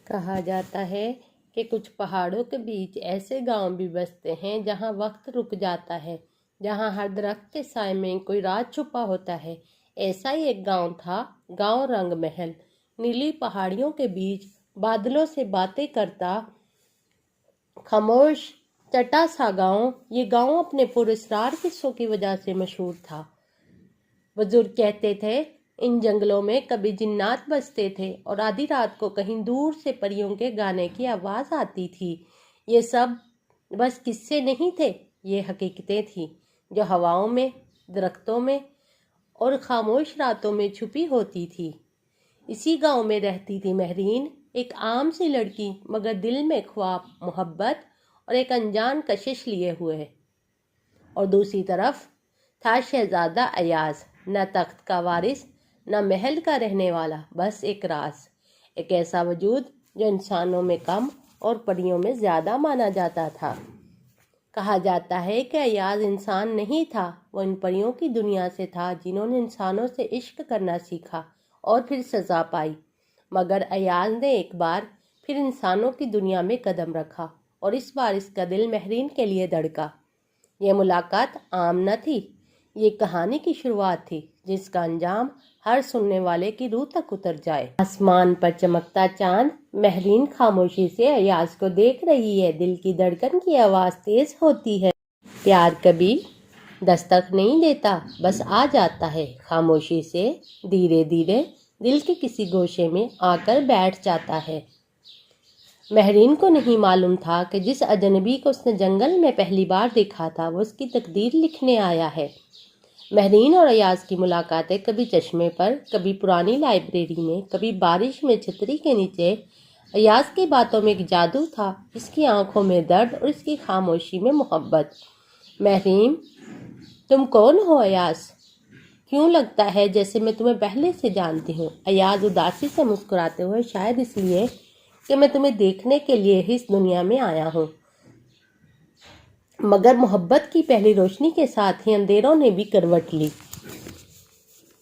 کہا جاتا ہے کہ کچھ پہاڑوں کے بیچ ایسے گاؤں بھی بستے ہیں جہاں وقت رک جاتا ہے، جہاں ہر درخت کے سائے میں کوئی راز چھپا ہوتا ہے۔ ایسا ہی ایک گاؤں تھا، گاؤں رنگ محل۔ نیلی پہاڑیوں کے بیچ بادلوں سے باتیں کرتا خاموش چٹا سا گاؤں۔ یہ گاؤں اپنے پراسرار قصوں کی وجہ سے مشہور تھا۔ بزرگ کہتے تھے ان جنگلوں میں کبھی جنات بستے تھے اور آدھی رات کو کہیں دور سے پریوں کے گانے کی آواز آتی تھی۔ یہ سب بس قصے نہیں تھے، یہ حقیقتیں تھیں جو ہواؤں میں، درختوں میں اور خاموش راتوں میں چھپی ہوتی تھی۔ اسی گاؤں میں رہتی تھی مہرین، ایک عام سی لڑکی مگر دل میں خواب، محبت اور ایک انجان کشش لیے ہوئے۔ اور دوسری طرف تھا شہزادہ ایاز، نہ تخت کا وارث نہ محل کا رہنے والا، بس ایک راز، ایک ایسا وجود جو انسانوں میں کم اور پریوں میں زیادہ مانا جاتا تھا۔ کہا جاتا ہے کہ ایاز انسان نہیں تھا، وہ ان پریوں کی دنیا سے تھا جنہوں نے انسانوں سے عشق کرنا سیکھا اور پھر سزا پائی۔ مگر ایاز نے ایک بار پھر انسانوں کی دنیا میں قدم رکھا اور اس بار اس کا دل مہرین کے لیے دھڑکا۔ یہ ملاقات عام نہ تھی، یہ کہانی کی شروعات تھی جس کا انجام ہر سننے والے کی روح تک اتر جائے۔ آسمان پر چمکتا چاند، مہرین خاموشی سے ایاز کو دیکھ رہی ہے، دل کی دھڑکن کی آواز تیز ہوتی ہے۔ پیار کبھی دستک نہیں دیتا، بس آ جاتا ہے خاموشی سے، دھیرے دھیرے دل کے کسی گوشے میں آ کر بیٹھ جاتا ہے۔ مہرین کو نہیں معلوم تھا کہ جس اجنبی کو اس نے جنگل میں پہلی بار دیکھا تھا وہ اس کی تقدیر لکھنے آیا ہے۔ مہرین اور ایاز کی ملاقاتیں کبھی چشمے پر، کبھی پرانی لائبریری میں، کبھی بارش میں چھتری کے نیچے۔ ایاز کی باتوں میں ایک جادو تھا، اس کی آنکھوں میں درد اور اس کی خاموشی میں محبت۔ مہرین، تم کون ہو ایاز؟ کیوں لگتا ہے جیسے میں تمہیں پہلے سے جانتی ہوں؟ ایاز اداسی سے مسکراتے ہوئے، شاید اس لیے کہ میں تمہیں دیکھنے کے لیے ہی اس دنیا میں آیا ہوں، مگر محبت کی پہلی روشنی کے ساتھ ہی اندھیروں نے بھی کروٹ لی۔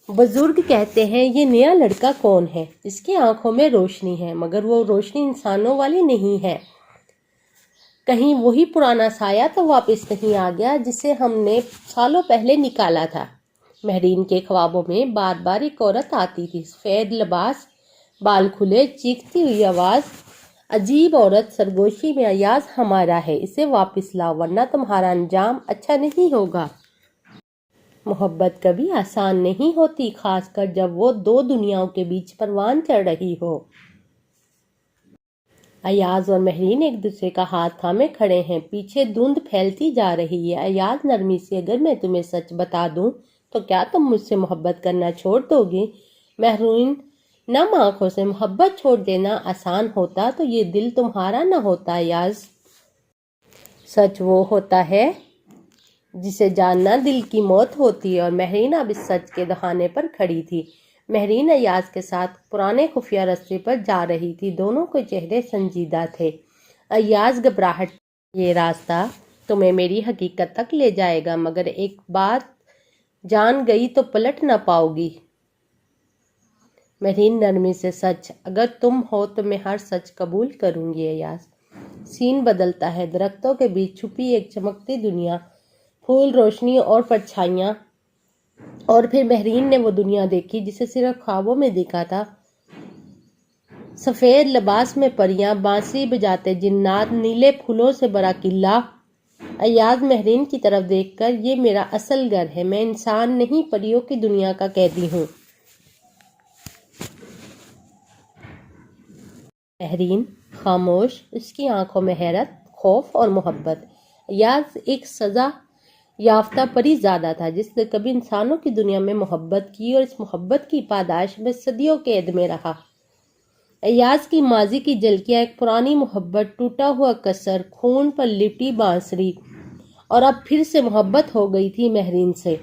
بزرگ کہتے ہیں یہ نیا لڑکا کون ہے؟ اس کی آنکھوں میں روشنی ہے، مگر وہ روشنی انسانوں والی نہیں ہے۔ کہیں وہی پرانا سایہ تو واپس نہیں آ گیا جسے ہم نے سالوں پہلے نکالا تھا؟ مہرین کے خوابوں میں بار بار ایک عورت آتی تھی، سفید لباس، بال کھلے، چیختی ہوئی آواز، عجیب عورت سرگوشی میں، ایاز ہمارا ہے، اسے واپس لاؤ ورنہ تمہارا انجام اچھا نہیں ہوگا۔ محبت کبھی آسان نہیں ہوتی، خاص کر جب وہ دو دنیاؤں کے بیچ پروان چڑھ رہی ہو۔ ایاز اور مہرین ایک دوسرے کا ہاتھ تھامے کھڑے ہیں، پیچھے دھند پھیلتی جا رہی ہے۔ ایاز نرمی سے، اگر میں تمہیں سچ بتا دوں تو کیا تم مجھ سے محبت کرنا چھوڑ دو گی؟ مہرین نم آنکھوں سے، محبت چھوڑ دینا آسان ہوتا تو یہ دل تمہارا نہ ہوتا ایاز۔ سچ وہ ہوتا ہے جسے جاننا دل کی موت ہوتی ہے، اور مہرین اب اس سچ کے دہانے پر کھڑی تھی۔ مہرین ایاز کے ساتھ پرانے خفیہ رستے پر جا رہی تھی، دونوں کے چہرے سنجیدہ تھے۔ ایاز گھبراہٹ، یہ راستہ تمہیں میری حقیقت تک لے جائے گا، مگر ایک بات جان گئی تو پلٹ نہ پاؤ گی۔ مہرین نرمی سے، سچ، اگر تم ہو تو میں ہر سچ قبول کروں گی ایاز۔ سین بدلتا ہے، درختوں کے بیچ چھپی ایک چمکتی دنیا، پھول، روشنی اور پرچھائیاں، اور پھر مہرین نے وہ دنیا دیکھی جسے صرف خوابوں میں دیکھا تھا۔ سفید لباس میں پریاں، بانسری بجاتے جنات، نیلے پھولوں سے بھرا قلعہ۔ ایاز مہرین کی طرف دیکھ کر، یہ میرا اصل گھر ہے، میں انسان نہیں پریوں کی دنیا کا قیدی ہوں۔ مہرین خاموش، اس کی آنکھوں میں حیرت، خوف اور محبت۔ ایاز ایک سزا یافتہ پری زادہ تھا جس نے کبھی انسانوں کی دنیا میں محبت کی اور اس محبت کی پاداش میں صدیوں قید میں رہا۔ ایاز کی ماضی کی جھلکیاں، ایک پرانی محبت، ٹوٹا ہوا قصر، خون پر لپٹی بانسری، اور اب پھر سے محبت ہو گئی تھی مہرین سے۔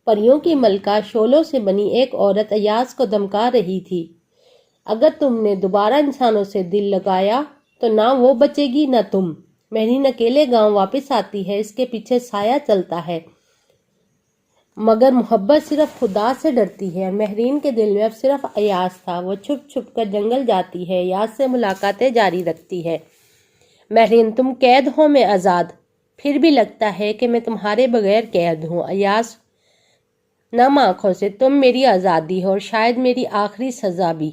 پریوں کی ملکہ، شعلوں سے بنی ایک عورت ایاز کو دھمکا رہی تھی، اگر تم نے دوبارہ انسانوں سے دل لگایا تو نہ وہ بچے گی نہ تم۔ مہرین اکیلے گاؤں واپس آتی ہے، اس کے پیچھے سایہ چلتا ہے، مگر محبت صرف خدا سے ڈرتی ہے۔ مہرین کے دل میں اب صرف ایاز تھا۔ وہ چھپ چھپ کر جنگل جاتی ہے، ایاز سے ملاقاتیں جاری رکھتی ہے۔ مہرین، تم قید ہو، میں آزاد، پھر بھی لگتا ہے کہ میں تمہارے بغیر قید ہوں۔ ایاز نم آنکھوں سے، تم میری آزادی ہو اور شاید میری آخری سزا بھی۔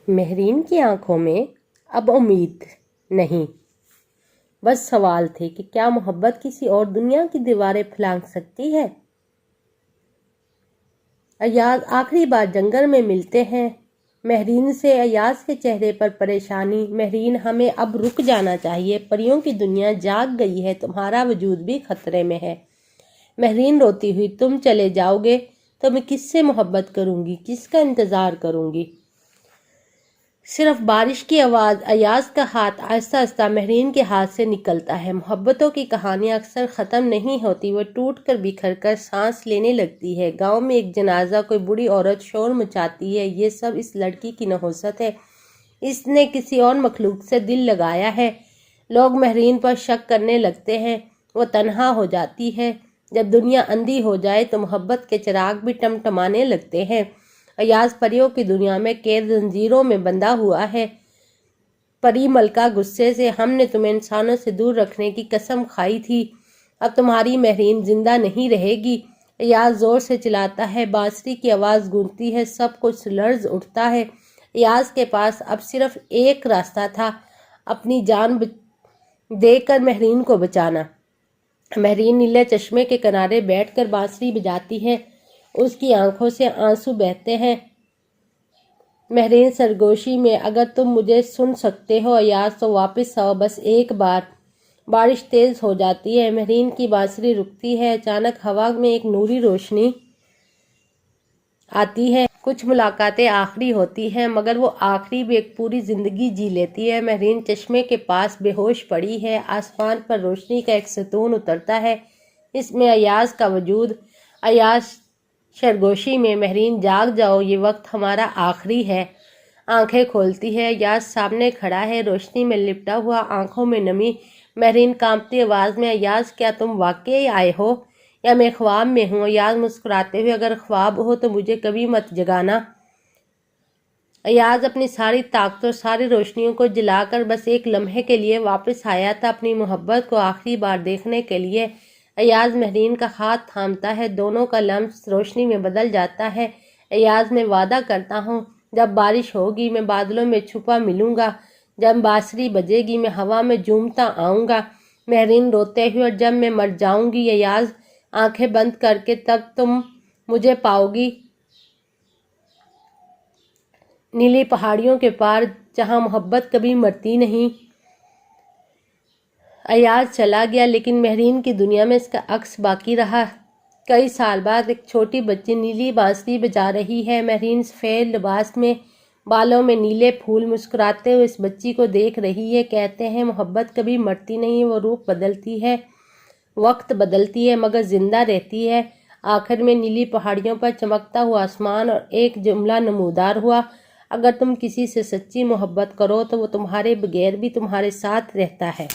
مہرین کی آنکھوں میں اب امید نہیں، بس سوال تھے کہ کیا محبت کسی اور دنیا کی دیواریں پھلانگ سکتی ہے؟ ایاز آخری بار جنگل میں ملتے ہیں مہرین سے۔ ایاز کے چہرے پر پریشانی۔ مہرین، ہمیں اب رک جانا چاہیے، پریوں کی دنیا جاگ گئی ہے، تمہارا وجود بھی خطرے میں ہے۔ مہرین روتی ہوئی، تم چلے جاؤ گے تو میں کس سے محبت کروں گی، کس کا انتظار کروں گی؟ صرف بارش کی آواز۔ ایاز کا ہاتھ آہستہ آہستہ مہرین کے ہاتھ سے نکلتا ہے۔ محبتوں کی کہانیاں اکثر ختم نہیں ہوتی، وہ ٹوٹ کر بکھر کر سانس لینے لگتی ہے۔ گاؤں میں ایک جنازہ، کوئی بوڑھی عورت شور مچاتی ہے، یہ سب اس لڑکی کی نحوست ہے، اس نے کسی اور مخلوق سے دل لگایا ہے۔ لوگ مہرین پر شک کرنے لگتے ہیں، وہ تنہا ہو جاتی ہے۔ جب دنیا اندھی ہو جائے تو محبت کے چراغ بھی ٹمٹمانے لگتے ہیں۔ ایاز پریوں کی دنیا میں قید زنجیروں میں بندھا ہوا ہے۔ پری ملکہ غصے سے، ہم نے تمہیں انسانوں سے دور رکھنے کی قسم کھائی تھی، اب تمہاری مہرین زندہ نہیں رہے گی۔ ایاز زور سے چلاتا ہے، بانسری کی آواز گونجتی ہے، سب کچھ لرز اٹھتا ہے۔ ایاز کے پاس اب صرف ایک راستہ تھا، اپنی جان دے کر مہرین کو بچانا۔ مہرین نیلے چشمے کے کنارے بیٹھ کر بانسری بجاتی ہے، اس کی آنکھوں سے آنسو بہتے ہیں۔ مہرین سرگوشی میں، اگر تم مجھے سن سکتے ہو ایاز تو واپس آؤ، بس ایک بار۔ بارش تیز ہو جاتی ہے، مہرین کی بانسری رکتی ہے، اچانک ہوا میں ایک نوری روشنی آتی ہے۔ کچھ ملاقاتیں آخری ہوتی ہیں، مگر وہ آخری بھی ایک پوری زندگی جی لیتی ہے۔ مہرین چشمے کے پاس بے ہوش پڑی ہے، آسمان پر روشنی کا ایک ستون اترتا ہے، اس میں ایاز کا وجود۔ ایاز سرگوشی میں، مہرین جاگ جاؤ، یہ وقت ہمارا آخری ہے۔ آنکھیں کھولتی ہے، ایاز سامنے کھڑا ہے، روشنی میں لپٹا ہوا، آنکھوں میں نمی۔ مہرین کانپتی آواز میں، ایاز کیا تم واقعی آئے ہو یا میں خواب میں ہوں؟ ایاز مسکراتے ہوئے، اگر خواب ہو تو مجھے کبھی مت جگانا۔ ایاز اپنی ساری طاقت اور ساری روشنیوں کو جلا کر بس ایک لمحے کے لیے واپس آیا تھا، اپنی محبت کو آخری بار دیکھنے کے لیے۔ ایاز مہرین کا ہاتھ تھامتا ہے، دونوں کا لمس روشنی میں بدل جاتا ہے۔ ایاز، میں وعدہ کرتا ہوں، جب بارش ہوگی میں بادلوں میں چھپا ملوں گا، جب بانسری بجے گی میں ہوا میں جھومتا آؤں گا۔ مہرین روتے ہوئے، اور جب میں مر جاؤں گی ایاز آنکھیں بند کر کے، تب تم مجھے پاؤ گی نیلی پہاڑیوں کے پار، جہاں محبت کبھی مرتی نہیں۔ ایاز چلا گیا، لیکن مہرین کی دنیا میں اس کا عکس باقی رہا۔ کئی سال بعد ایک چھوٹی بچی نیلی بانسری بجا رہی ہے، مہرین سفید لباس میں، بالوں میں نیلے پھول، مسکراتے ہوئے اس بچی کو دیکھ رہی ہے۔ کہتے ہیں محبت کبھی مرتی نہیں، وہ روپ بدلتی ہے، وقت بدلتی ہے، مگر زندہ رہتی ہے۔ آخر میں نیلی پہاڑیوں پر چمکتا ہوا آسمان، اور ایک جملہ نمودار ہوا، اگر تم کسی سے سچی محبت کرو تو وہ تمہارے بغیر بھی تمہارے ساتھ رہتا ہے۔